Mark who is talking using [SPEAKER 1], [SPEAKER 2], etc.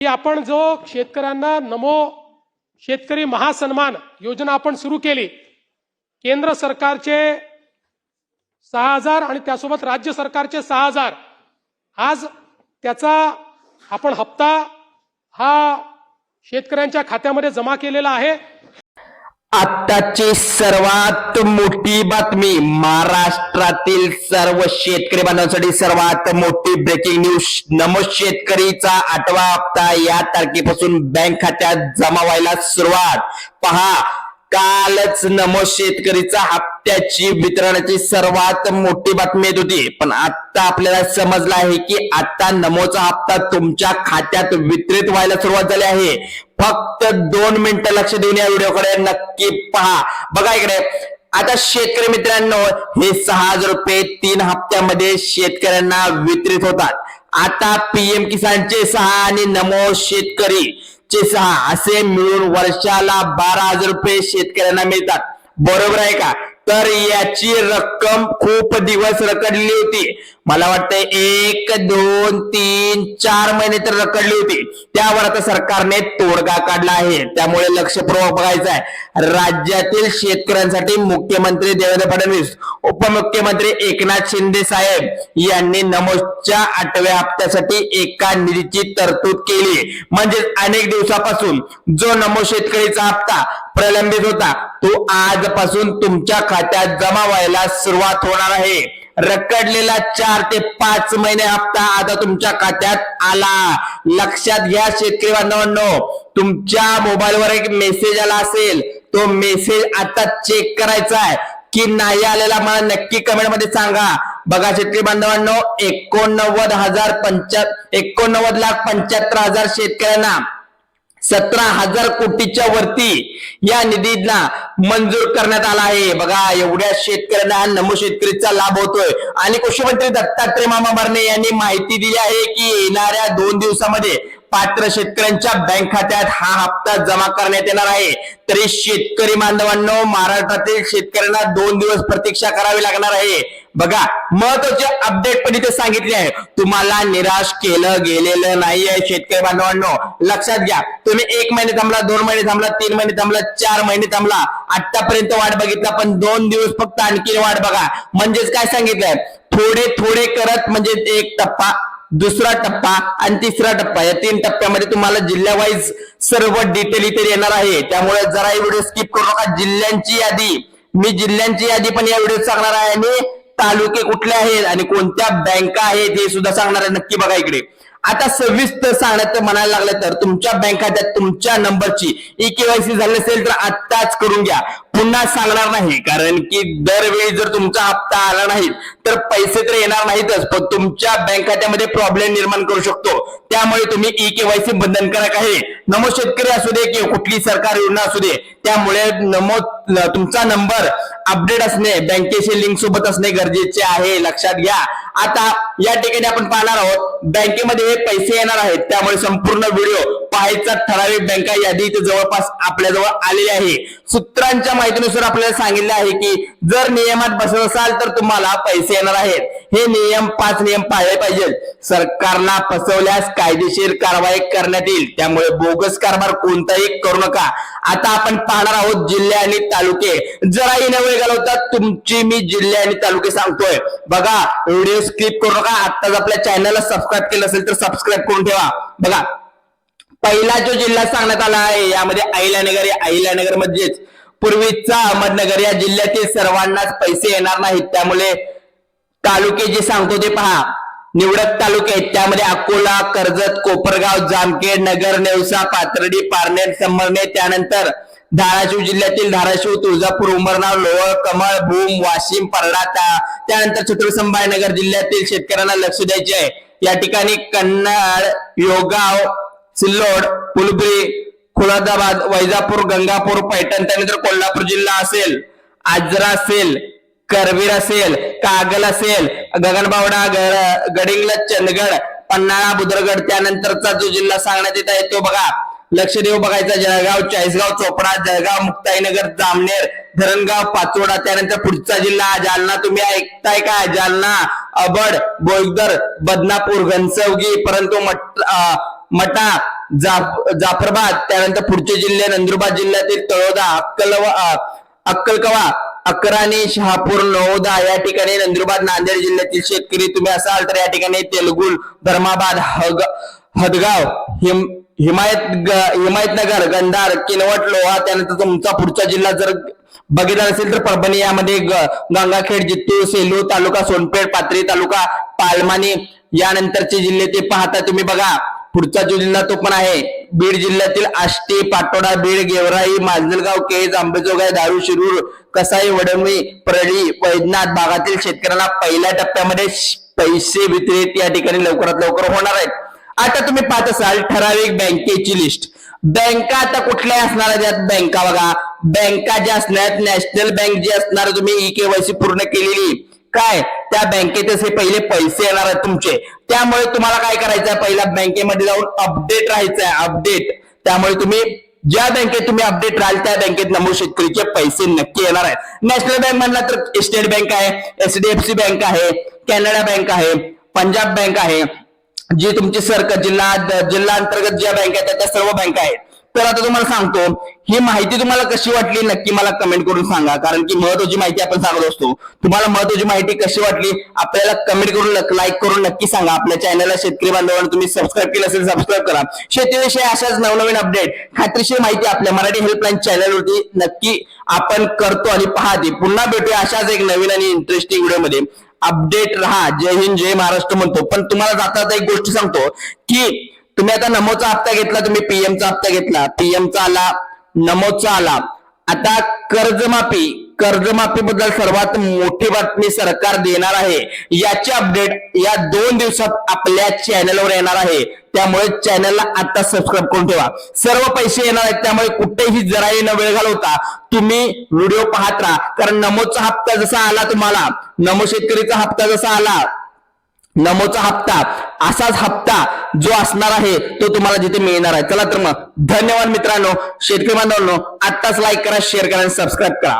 [SPEAKER 1] की आपण जो शेतकऱ्यांना नमो शेतकरी महासन्मान योजना आपण सुरू केली, केंद्र सरकारचे 6,000 आणि त्यासोबत राज्य सरकारचे 6,000, आज त्याचा आपण हप्ता हा शेतकऱ्यांच्या खात्यामध्ये जमा केलेला आहे।
[SPEAKER 2] आत्ताची सर्वात मोठी बातमी, महाराष्ट्रातील सर्व शेतकरी बांधवांसाठी सर्वात मोठी ब्रेकिंग न्यूज। नमो शेतकरीचा 8वा हप्ता या तारखेपासून बँक खात्यात जमा व्हायला सुरुवात। पहा, कालच नमो शेतकरीचा हप्त्याची वितरणाची सर्वात मोठी बातमी येत होती, पण आता आपल्याला समजलं आहे की आता नमोचा हप्ता तुमच्या खात्यात वितरित व्हायला सुरुवात झाली आहे। फक्त 2 मिनिटं लक्ष देऊन या व्हिडिओकडे नक्की पहा। बघा इकडे, आता शेतकरी मित्रांनो, हे 6,000 रुपये 3 हप्त्यामध्ये शेतकऱ्यांना वितरित होतात। आता पीएम किसानचे 6 आणि नमो शेतकरी चे 6 असे मिळून वर्षाला 12,000 रुपये शेतकऱ्यांना मिळतात, बरोबर आहे का? तर याची रक्कम खूप दिवस रखडली होती, मला वाटतं 1, 2, 3, 4 महिने तर रखडली होती। त्यावर आता सरकारने तोडगा काढला आहे, त्यामुळे लक्षपूर्वक बघायचं आहे। राज्यातील शेतकऱ्यांसाठी मुख्यमंत्री देवेंद्र फडणवीस, उपमुख्यमंत्री एकनाथ शिंदे साहेब यांनी नमोच्या 8व्या हप्त्यासाठी एका निधीची तरतूद केली। म्हणजे अनेक दिवसापासून जो नमो शेतकरीचा हप्ता प्रलंबित होता तो आजपासून तुमच्या खात्यात जमा व्हायला सुरुवात होणार आहे। रखडलेला 4 ते 5 महिने हप्ता आता तुमच्या खात्यात आला। लक्षात घ्या शेतकरी बांधवांनो, तुमच्या मोबाईलवर एक मेसेज आला असेल, तो मेसेज आता चेक करायचा आहे की नाही आलेला मला नक्की कमेंट मध्ये सांगा। बघा शेतकरी बांधवांनो, 89,75,000 शेतकऱ्यांना 17,000 कोटीच्या वरती या निधीला मंजूर करण्यात आला आहे। बघा, एवढ्या शेतकऱ्यांना नमो शेतकरीचा लाभ होतोय। आणि कृषी मंत्री दत्तात्रय मामा भरणे यांनी माहिती दिली आहे की येणाऱ्या 2 दिवसामध्ये पात्र शेतकऱ्यांच्या बँक खात्यात हा हप्ता जमा करण्यात येणार आहे। तरी शेतकरी बांधवांनो, महाराष्ट्रातील शेतकऱ्यांना 2 दिवस प्रतीक्षा करावी लागणार आहे। बघा, महत्वाचे अपडेट पण इथे सांगितले आहे, तुम्हाला निराश केलं गेलेलं नाहीये शेतकरी बांधवांनो। लक्षात घ्या, तुम्ही 1 महिने थांबला, 2 महिने थांबला, 3 महिने थांबला, 4 महिने थांबला, आतापर्यंत वाट बघितला, पण 2 दिवस फक्त आणखी वाट बघा। म्हणजेच काय सांगितलंय, थोडे थोडे करत, म्हणजे एक टप्पा, दुसरा टप्पा आणि तिसरा टप्पा, या 3 टप्प्यामध्ये तुम्हाला जिल्हा वाईज सर्व डिटेल इथे येणार आहे। त्यामुळे जरा ही व्हिडिओ स्किप करू नका। जिल्ह्यांची यादी, मी जिल्ह्यांची यादी पण या व्हिडिओत सांगणार आहे आणि तालुके कुठले आहेत आणि कोणत्या बँका आहेत हे सुद्धा सांगणार आहे। नक्की बघा इकडे। आता सविस्तर सांगण्याचं म्हणायला लागलं तर तुमच्या बँक खात्यात तुमच्या नंबरची ई-केवायसी झाली असेल तर आत्ताच करून घ्या, पुन्हा सांगणार नाही, कारण की दरवेळी जर तुमचा हप्ता आला नाही तर पैसे तर येणार नाहीतच, पण तुमच्या बँक खात्यामध्ये प्रॉब्लेम निर्माण करू शकतो। त्यामुळे तुम्ही ई-केवायसी बंधनकारक आहे, नमो शेतकरी असू दे किंवा कुठली सरकारी योजना असू दे। त्यामुळे तुमचा नंबर अपडेट असणे, बँकेशी लिंक सोबत असणे गरजेचे आहे, लक्षात घ्या। आता या ठिकाणी आपण पाहणार आहोत बँकेमध्ये हे पैसे येणार आहेत, त्यामुळे संपूर्ण व्हिडिओ पाहायचा। ठराविक बँका यादी इथे जवळपास आपल्याजवळ आलेली आहे। सूत्रांच्या माहितीनुसार आपल्याला सांगितले आहे की जर नियमात बसत असाल तर तुम्हाला पैसे येणार आहेत। हे नियम 5 नियम पाळले पाहिजेत। सरकारला फसवल्यास कायदेशीर कारवाई करण्यात येईल, त्यामुळे बोगस कारभार कोणताही करू नका। आता आपण पाहणार आहोत जिल्हे आणि तालुके। जराही न वेळ घालवता तुमची मी जिल्हे आणि तालुके सांगतोय। बघा, व्हिडिओ स्किप करू नका। आताच आपल्या चॅनलला सबस्क्राईब केलं असेल तर सबस्क्राईब करून ठेवा। बघा, पहिला जो जिल्हा सांगण्यात आला आहे यामध्ये अहिल्यानगर, अहिल्यानगर म्हणजेच पूर्वीचा अहमदनगर या जिल्ह्यातील सर्वांनाच पैसे येणार नाहीत। त्यामुळे तालुके जे सांगतो ते पहा, निवडक तालुके आहेत, त्यामध्ये अकोला, कर्जत, कोपरगाव, जामखेड, नगर, नेवसा, पाथर्डी, पारनेर, संमरणे, त्यानंतर धाराशिव जिल्ह्यातील धाराशिव, तुळजापूर, उमरगाव, लोअर कमळ, भूम, वाशिम, परडा, त्यानंतर छत्रपती संभाजीनगर जिल्ह्यातील शेतकऱ्यांना लक्ष द्यायचे आहे। या ठिकाणी कन्नड, योगाव, सिल्लोड, फुलंब्री, खुलदाबाद, वैजापूर, गंगापूर, पैठण, त्यानंतर कोल्हापूर जिल्हा असेल, आजरा असेल, करवीर असेल, कागल असेल, गगनबावडा, गडिंग्लज, चंदगड, पन्हाळा, बुद्रगड, त्यानंतरचा जो जिल्हा सांगण्यात येत आहे तो बघा, लक्ष देऊ बघायचा, जळगाव, चाळीसगाव, चोपडा, जळगाव, मुक्ताईनगर, जामनेर, धरणगाव, पाचोडा, त्यानंतर पुढचा जिल्हा जालना। तुम्ही ऐकताय काय? जालना, अबड, बोईसर, बदनापूर, घनसवगी, परंतु मटा, जाफराबाद, त्यानंतर पुढचे जिल्हे नंदुरबार जिल्ह्यातील तळोदा, अक्कलकवा, अकराणी, शहापूर, नवोदा या ठिकाणी नंदुरबार नांदेड जिल्ह्यातील शेतकरी तुम्ही असाल तर या ठिकाणी तेलगुल, धर्माबाद, हदगाव, हिमायतनगर, गंधार, किनवट, लोहा, त्यानंतर तुमचा पुढचा जिल्हा जर बघितला असेल तर परभणी यामध्ये गंगाखेड, जित्तूर, सेलू तालुका, सोनपेठ, पाथरी तालुका, पालमानी यानंतरचे जिल्हे ते पाहता तुम्ही बघा. पुढचा जो जिल्हा तो पण आहे बीड जिल्ह्यातील आष्टी, पाटोदा, बीड, गेवराई, माजलगाव, केज, अंबेजोगाई, दारू, शिरूर, कसाई, वडवणी, परळी, वैद्यनाथ भागातील शेतकऱ्यांना पहिल्या टप्प्यामध्ये पैसे वितरित या ठिकाणी लवकरात लवकर होणार आहेत. आता तुम्ही पाहत असाल ठराविक बँकेची लिस्ट. बँका आता कुठल्या असणार आहेत? बँका बघा, बँका ज्या असणार नॅशनल बँक जी असणार तुम्ही EKYC पूर्ण केलेली काय त्या बँकेत असे पहिले पैसे येणार आहेत तुमचे. त्यामुळे तुम्हाला काय करायचं आहे, पहिला बँकेमध्ये जाऊन अपडेट राहायचं आहे, अपडेट. त्यामुळे तुम्ही ज्या बँकेत तुम्ही अपडेट राहाल त्या बँकेत नमूद शेतकरीचे पैसे नक्की येणार आहेत. नॅशनल बँक म्हणला तर स्टेट बँक आहे, HDFC बँक आहे, कॅनडा बँक आहे, पंजाब बँक आहे, जी तुमची जिल्हा अंतर्गत ज्या बँका आहेत त्या सर्व बँका आहेत. तर आता तुम्हाला सांगतो ही माहिती तुम्हाला कशी वाटली नक्की मला कमेंट करून सांगा, कारण की महत्वाची माहिती आपण सांगत असतो. तुम्हाला महत्वाची माहिती कशी वाटली आपल्याला कमेंट करून लाईक करून नक्की सांगा. आपल्या चॅनलला शेतकरी बांधवांना तुम्ही सबस्क्राईब केलं असेल सबस्क्राईब करा. शेतीविषयी अशाच नवनवीन अपडेट खात्रीशीर माहिती आपल्या मराठी हेल्पलाईन चॅनलवरती नक्की आपण करतो आणि पाहते. पुन्हा भेटूया अशाच एक नवीन आणि इंटरेस्टिंग व्हिडिओमध्ये. अपडेट राहा. जय हिंद, जय महाराष्ट्र म्हणतो. पण तुम्हाला जाता एक गोष्ट सांगतो की तुम्ही आता नमोचा हप्ता घेतला, तुम्ही पीएमचा हप्ता घेतला, पीएमचा आला, नमोचा आला. आता कर्जमाफी बद्दल सर्वात मोठी बातमी सरकार देणार आहे. याची अपडेट या 2 दिवसात आपल्या चॅनलवर येणार आहे. त्यामुळे चॅनलला आता सबस्क्राईब करून ठेवा. सर्व पैसे येणार आहेत, त्यामुळे कुठेही जराही न वेळ घालवता तुम्ही व्हिडिओ पाहत राहा. कारण नमोचा हप्ता जसा आला तुम्हाला, नमो शेतकरीचा हप्ता जसा आला, नमोचा हप्ता असाच हप्ता जो असणार आहे तो तुम्हाला जिथे मिळणार आहे. चला तर मग धन्यवाद मित्रांनो, शेतकरी बांधवांनो, आत्ताच लाईक करा, शेअर करा आणि सबस्क्राईब करा.